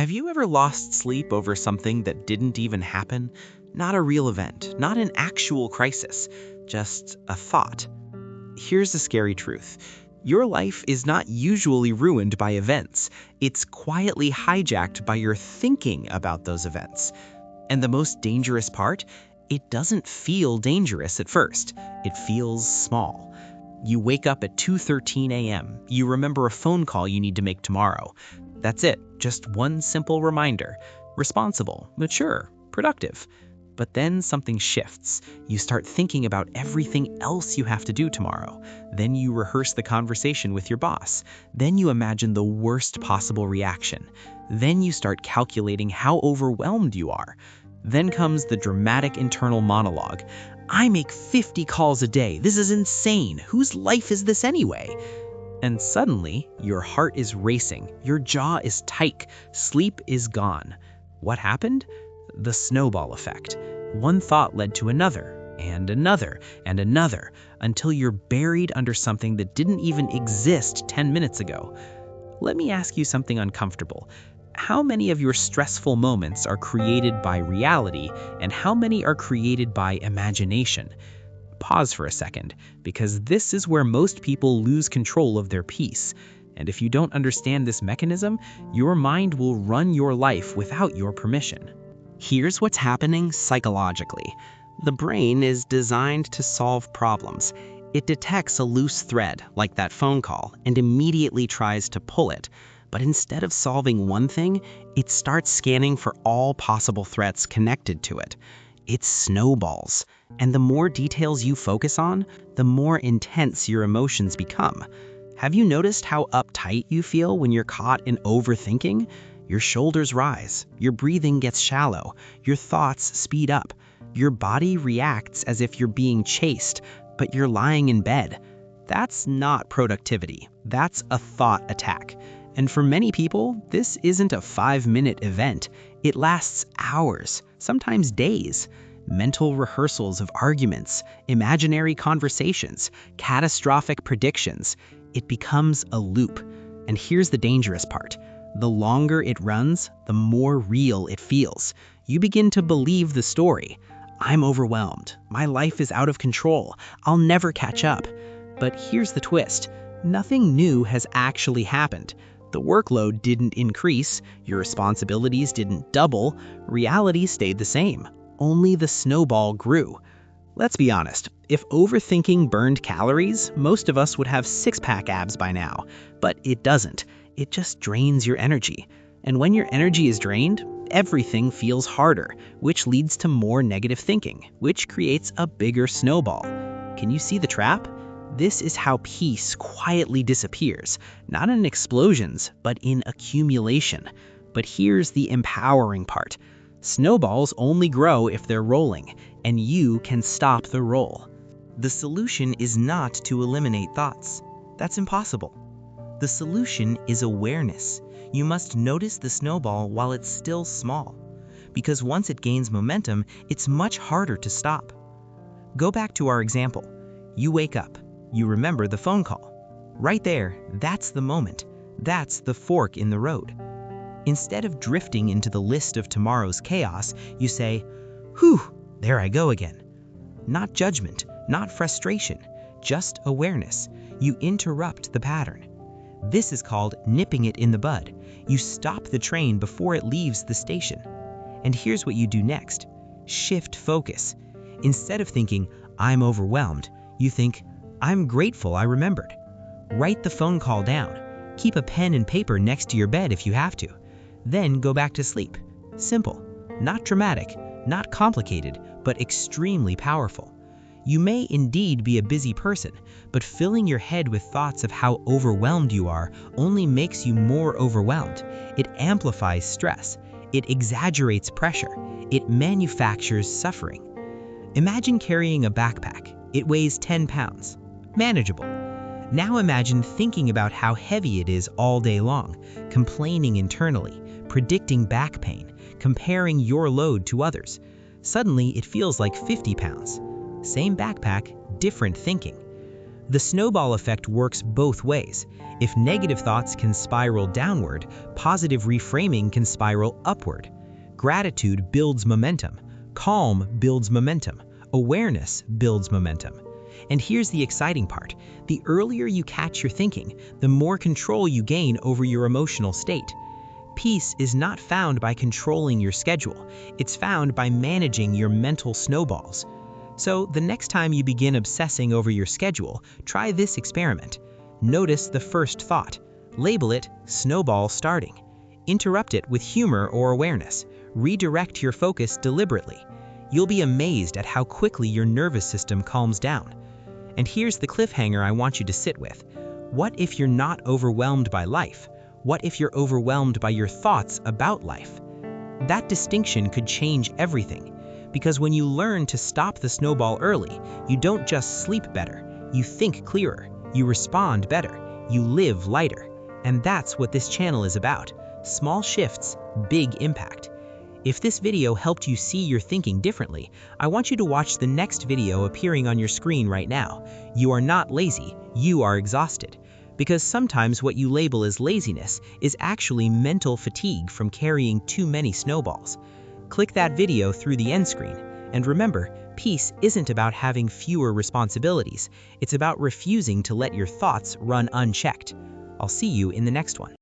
Have you ever lost sleep over something that didn't even happen? Not a real event, not an actual crisis, just a thought. Here's the scary truth. Your life is not usually ruined by events. It's quietly hijacked by your thinking about those events. And the most dangerous part? It doesn't feel dangerous at first. It feels small. You wake up at 2:13 a.m. You remember a phone call you need to make tomorrow. That's it, just one simple reminder. Responsible, mature, productive. But then something shifts. You start thinking about everything else you have to do tomorrow. Then you rehearse the conversation with your boss. Then you imagine the worst possible reaction. Then you start calculating how overwhelmed you are. Then comes the dramatic internal monologue. I make 50 calls a day. This is insane. Whose life is this anyway? And suddenly, your heart is racing. Your jaw is tight. Sleep is gone. What happened? The snowball effect. One thought led to another, and another, and another, until you're buried under something that didn't even exist 10 minutes ago. Let me ask you something uncomfortable. How many of your stressful moments are created by reality, and how many are created by imagination? Pause for a second, because this is where most people lose control of their peace. And if you don't understand this mechanism, your mind will run your life without your permission. Here's what's happening psychologically. The brain is designed to solve problems. It detects a loose thread, like that phone call, and immediately tries to pull it. But instead of solving one thing, it starts scanning for all possible threats connected to it. It's snowballs. And the more details you focus on, the more intense your emotions become. Have you noticed how uptight you feel when you're caught in overthinking? Your shoulders rise, your breathing gets shallow, your thoughts speed up. Your body reacts as if you're being chased, but you're lying in bed. That's not productivity. That's a thought attack. And for many people, this isn't a 5-minute event. It lasts hours, sometimes days. Mental rehearsals of arguments, imaginary conversations, catastrophic predictions. It becomes a loop. And here's the dangerous part. The longer it runs, the more real it feels. You begin to believe the story. I'm overwhelmed. My life is out of control. I'll never catch up. But here's the twist. Nothing new has actually happened. The workload didn't increase, your responsibilities didn't double, reality stayed the same. Only the snowball grew. Let's be honest, if overthinking burned calories, most of us would have six-pack abs by now. But it doesn't. It just drains your energy. And when your energy is drained, everything feels harder, which leads to more negative thinking, which creates a bigger snowball. Can you see the trap? This is how peace quietly disappears, not in explosions, but in accumulation. But here's the empowering part. Snowballs only grow if they're rolling, and you can stop the roll. The solution is not to eliminate thoughts. That's impossible. The solution is awareness. You must notice the snowball while it's still small, because once it gains momentum, it's much harder to stop. Go back to our example. You wake up. You remember the phone call. Right there, that's the moment. That's the fork in the road. Instead of drifting into the list of tomorrow's chaos, you say, "Whew, there I go again." Not judgment, not frustration, just awareness. You interrupt the pattern. This is called nipping it in the bud. You stop the train before it leaves the station. And here's what you do next. Shift focus. Instead of thinking, "I'm overwhelmed," you think, "I'm grateful I remembered." Write the phone call down. Keep a pen and paper next to your bed if you have to. Then go back to sleep. Simple, not dramatic, not complicated, but extremely powerful. You may indeed be a busy person, but filling your head with thoughts of how overwhelmed you are only makes you more overwhelmed. It amplifies stress. It exaggerates pressure. It manufactures suffering. Imagine carrying a backpack. It weighs 10 pounds. Manageable. Now imagine thinking about how heavy it is all day long, complaining internally, predicting back pain, comparing your load to others. Suddenly, it feels like 50 pounds. Same backpack, different thinking. The snowball effect works both ways. If negative thoughts can spiral downward, positive reframing can spiral upward. Gratitude builds momentum. Calm builds momentum. Awareness builds momentum. And here's the exciting part. The earlier you catch your thinking, the more control you gain over your emotional state. Peace is not found by controlling your schedule. It's found by managing your mental snowballs. So the next time you begin obsessing over your schedule, try this experiment. Notice the first thought. Label it snowball starting. Interrupt it with humor or awareness. Redirect your focus deliberately. You'll be amazed at how quickly your nervous system calms down. And here's the cliffhanger I want you to sit with. What if you're not overwhelmed by life? What if you're overwhelmed by your thoughts about life? That distinction could change everything. Because when you learn to stop the snowball early, you don't just sleep better, you think clearer, you respond better, you live lighter. And that's what this channel is about. Small shifts, big impact. If this video helped you see your thinking differently, I want you to watch the next video appearing on your screen right now. You are not lazy, you are exhausted. Because sometimes what you label as laziness is actually mental fatigue from carrying too many snowballs. Click that video through the end screen. And remember, peace isn't about having fewer responsibilities. It's about refusing to let your thoughts run unchecked. I'll see you in the next one.